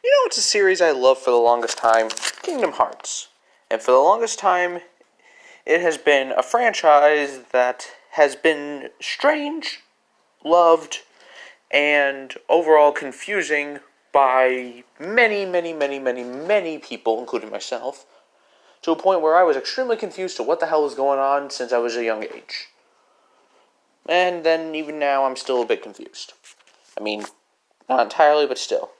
You know, it's a series I loved for the longest time, Kingdom Hearts. And for the longest time, it has been a franchise that has been strange, loved, and overall confusing by many people, including myself, to a point where I was extremely confused to what the hell was going on since I was a young age. And then even now, I'm still a bit confused. I mean, not entirely, but still.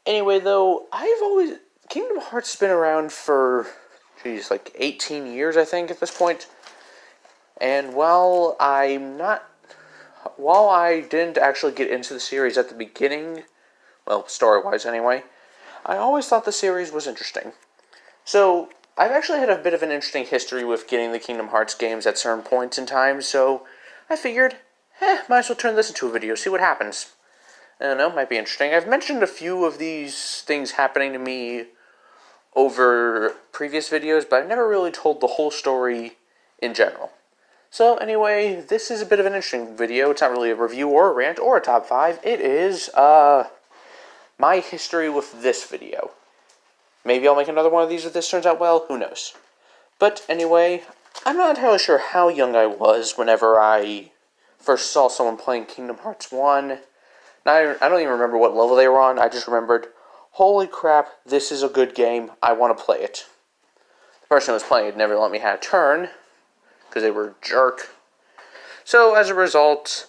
Anyway, though, Kingdom Hearts has been around for, like 18 years, I think, at this point. And while I didn't actually get into the series at the beginning, well, story-wise anyway, I always thought the series was interesting. So, I've actually had a bit of an interesting history with getting the Kingdom Hearts games at certain points in time, so I figured, might as well turn this into a video, see what happens. I don't know, might be interesting. I've mentioned a few of these things happening to me over previous videos, but I've never really told the whole story in general. So anyway, this is a bit of an interesting video. It's not really a review or a rant or a top 5. It is, my history with this video. Maybe I'll make another one of these if this turns out well, who knows. But anyway, I'm not entirely sure how young I was whenever I first saw someone playing Kingdom Hearts 1. I don't even remember what level they were on. I just remembered, holy crap, this is a good game. I want to play it. The person who was playing it never let me have a turn, because they were a jerk. So, as a result,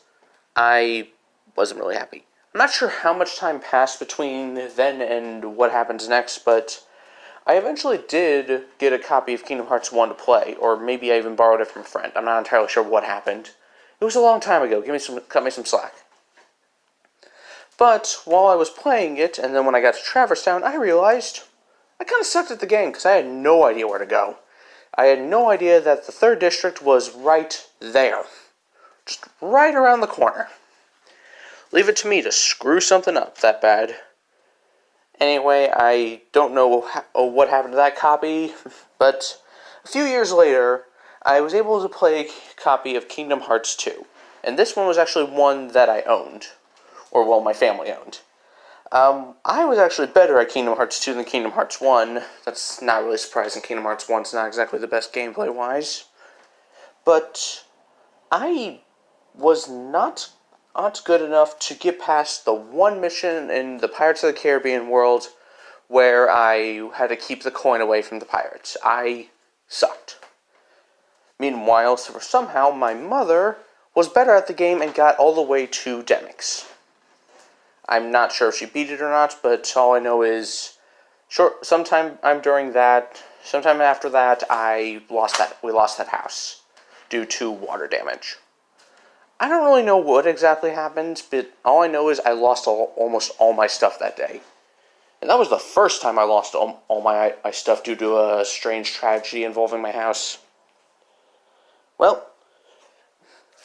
I wasn't really happy. I'm not sure how much time passed between then and what happens next, but I eventually did get a copy of Kingdom Hearts 1 to play, or maybe I even borrowed it from a friend. I'm not entirely sure what happened. It was a long time ago. Cut me some slack. But while I was playing it, and then when I got to Traverse Town, I realized I kind of sucked at the game because I had no idea where to go. I had no idea that the 3rd District was right there. Just right around the corner. Leave it to me to screw something up that bad. Anyway, I don't know what happened to that copy, but a few years later, I was able to play a copy of Kingdom Hearts 2. And this one was actually one that I owned. Or, well, my family owned. I was actually better at Kingdom Hearts 2 than Kingdom Hearts 1. That's not really surprising. Kingdom Hearts 1's not exactly the best gameplay-wise. But I was not good enough to get past the one mission in the Pirates of the Caribbean world where I had to keep the coin away from the pirates. I sucked. Meanwhile, somehow my mother was better at the game and got all the way to Demyx. I'm not sure if she beat it or not, but all I know is, sometime after that, we lost that house due to water damage. I don't really know what exactly happened, but all I know is I lost almost all my stuff that day. And that was the first time I lost all my stuff due to a strange tragedy involving my house. Well,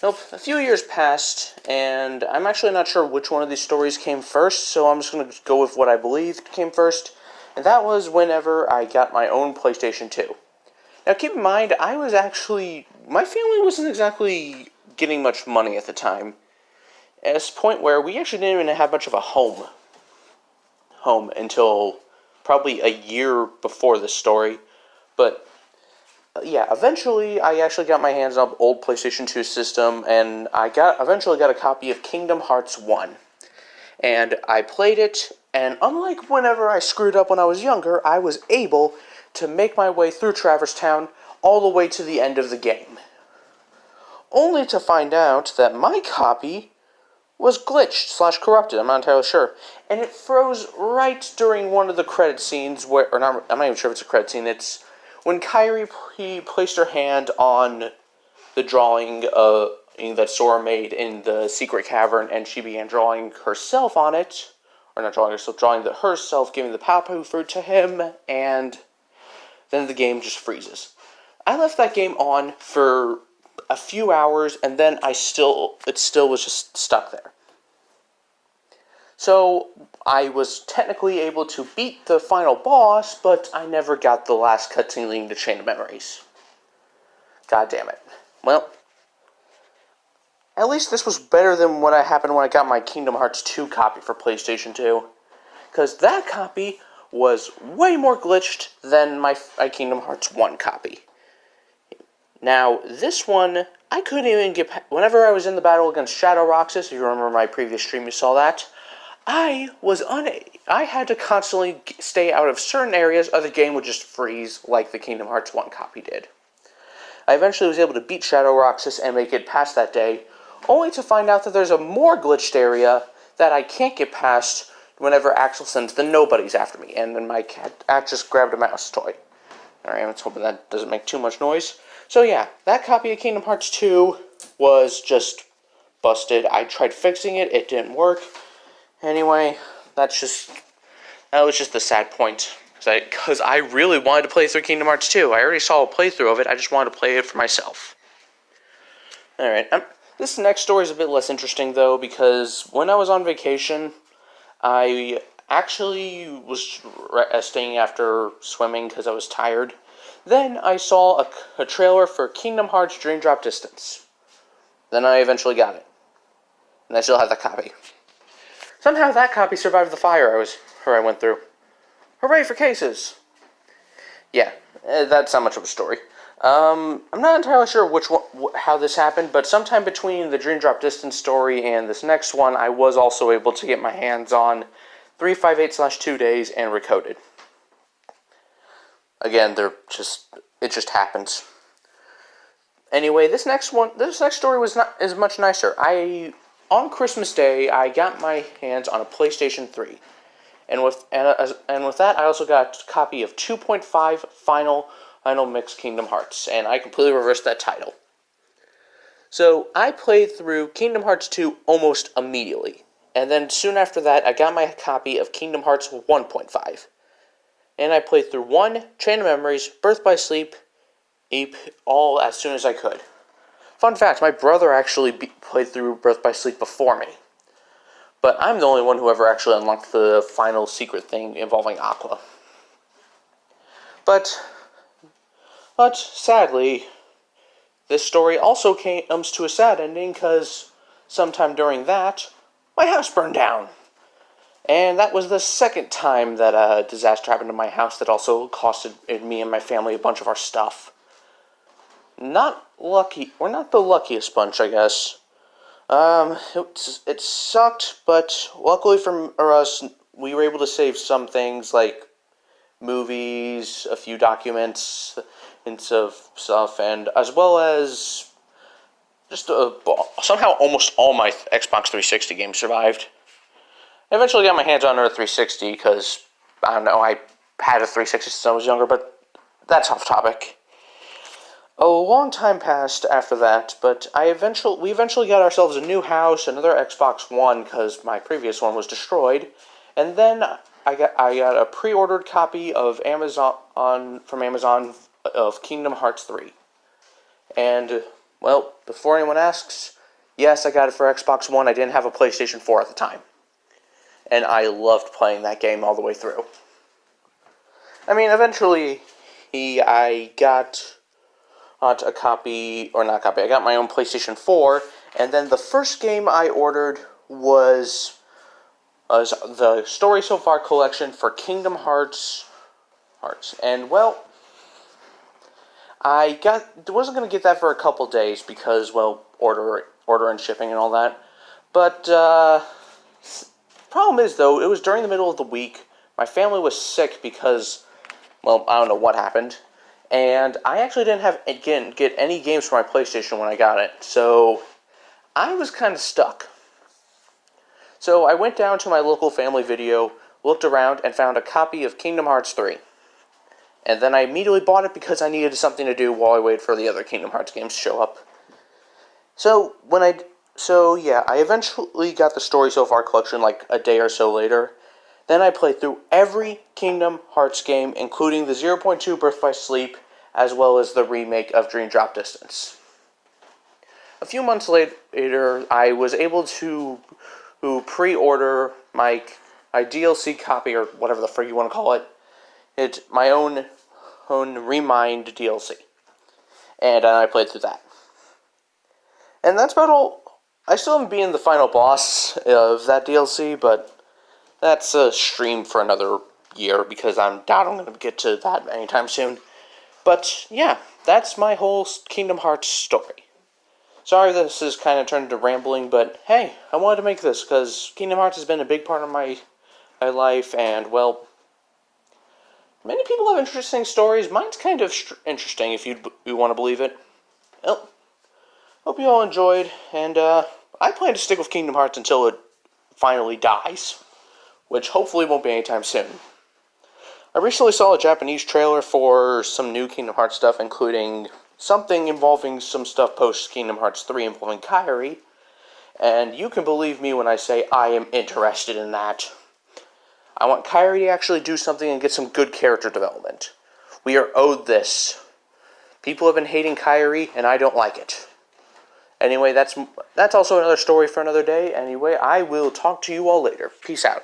nope, a few years passed, and I'm actually not sure which one of these stories came first, so I'm just going to go with what I believe came first, and that was whenever I got my own PlayStation 2. Now, keep in mind, my family wasn't exactly getting much money at the time, at this point where we actually didn't even have much of a home until probably a year before this story, but yeah, eventually I actually got my hands on an old PlayStation 2 system, and I eventually got a copy of Kingdom Hearts 1. And I played it, and unlike whenever I screwed up when I was younger, I was able to make my way through Traverse Town all the way to the end of the game. Only to find out that my copy was glitched/corrupted, I'm not entirely sure. And it froze right during one of the credit scenes I'm not even sure if it's a credit scene, it's when Kairi placed her hand on the drawing that Sora made in the secret cavern, and she began drawing herself on it, or not drawing herself, herself, giving the Papu fruit to him, and then the game just freezes. I left that game on for a few hours, and then it still was just stuck there. So, I was technically able to beat the final boss, but I never got the last cutscene leading to Chain of Memories. God damn it. Well, at least this was better than what happened when I got my Kingdom Hearts 2 copy for PlayStation 2. because that copy was way more glitched than my Kingdom Hearts 1 copy. Now, this one, I couldn't even get... Whenever I was in the battle against Shadow Roxas, if you remember my previous stream, you saw that, I had to constantly stay out of certain areas, or the game would just freeze like the Kingdom Hearts 1 copy did. I eventually was able to beat Shadow Roxas and make it past that day, only to find out that there's a more glitched area that I can't get past whenever Axel sends the nobodies after me, and then my cat just grabbed a mouse toy. Alright, let's hope that doesn't make too much noise. So yeah, that copy of Kingdom Hearts 2 was just busted. I tried fixing it, it didn't work. Anyway, that was just the sad point. Because I really wanted to play through Kingdom Hearts 2. I already saw a playthrough of it, I just wanted to play it for myself. Alright, this next story is a bit less interesting, though, because when I was on vacation, I actually was staying after swimming because I was tired. Then I saw a trailer for Kingdom Hearts Dream Drop Distance. Then I eventually got it. And I still have that copy. Somehow that copy survived the fire I went through. Hooray for cases! Yeah, that's not much of a story. I'm not entirely sure how this happened, but sometime between the Dream Drop Distance story and this next one, I was also able to get my hands on 358/2 Days and Recoded. Again, it just happens. Anyway, this next story is much nicer. On Christmas Day, I got my hands on a PlayStation 3. And with that, I also got a copy of 2.5 Final Mix Kingdom Hearts, and I completely reversed that title. So, I played through Kingdom Hearts 2 almost immediately, and then soon after that, I got my copy of Kingdom Hearts 1.5. And I played through 1, Chain of Memories, Birth by Sleep, Ape, all as soon as I could. Fun fact, my brother actually played through Birth by Sleep before me. But I'm the only one who ever actually unlocked the final secret thing involving Aqua. But sadly, this story also comes to a sad ending because sometime during that, my house burned down. And that was the second time that a disaster happened to my house that also costed me and my family a bunch of our stuff. Not lucky. We're not the luckiest bunch, I guess. It sucked, but luckily for us, we were able to save some things like movies, a few documents, and stuff, and as well as just somehow almost all my Xbox 360 games survived. I eventually got my hands on a 360 because, I don't know, I had a 360 since I was younger, but that's off topic. A long time passed after that, but we eventually got ourselves a new house, another Xbox One, because my previous one was destroyed, and then I got a pre-ordered copy of from Amazon of Kingdom Hearts 3. And, well, before anyone asks, yes, I got it for Xbox One. I didn't have a PlayStation 4 at the time. And I loved playing that game all the way through. I mean, eventually, I got a copy, or not a copy, I got my own PlayStation 4, and then the first game I ordered was the Story So Far collection for Kingdom Hearts. And, well, I wasn't going to get that for a couple days because, well, order and shipping and all that. But, problem is, though, it was during the middle of the week. My family was sick because, well, I don't know what happened. And I actually didn't get any games for my PlayStation when I got it. So, I was kind of stuck. So, I went down to my local Family Video, looked around, and found a copy of Kingdom Hearts 3. And then I immediately bought it because I needed something to do while I waited for the other Kingdom Hearts games to show up. So, I eventually got the Story So Far collection like a day or so later. Then I played through every Kingdom Hearts game, including the 0.2 Birth by Sleep, as well as the remake of Dream Drop Distance. A few months later, I was able to pre-order my DLC copy, or whatever the frig you want to call it. It's my own Remind DLC. And I played through that. And that's about all. I still haven't beaten the final boss of that DLC, but that's a stream for another year because I doubt I'm going to get to that anytime soon. But yeah, that's my whole Kingdom Hearts story. Sorry this is kind of turned into rambling, but hey, I wanted to make this because Kingdom Hearts has been a big part of my life, and well, many people have interesting stories. Mine's kind of interesting if you want to believe it. Well, hope you all enjoyed, and I plan to stick with Kingdom Hearts until it finally dies, which hopefully won't be anytime soon. I recently saw a Japanese trailer for some new Kingdom Hearts stuff, including something involving some stuff post Kingdom Hearts 3 involving Kairi, and you can believe me when I say I am interested in that. I want Kairi to actually do something and get some good character development. We are owed this. People have been hating Kairi, and I don't like it. Anyway, that's also another story for another day. Anyway, I will talk to you all later. Peace out.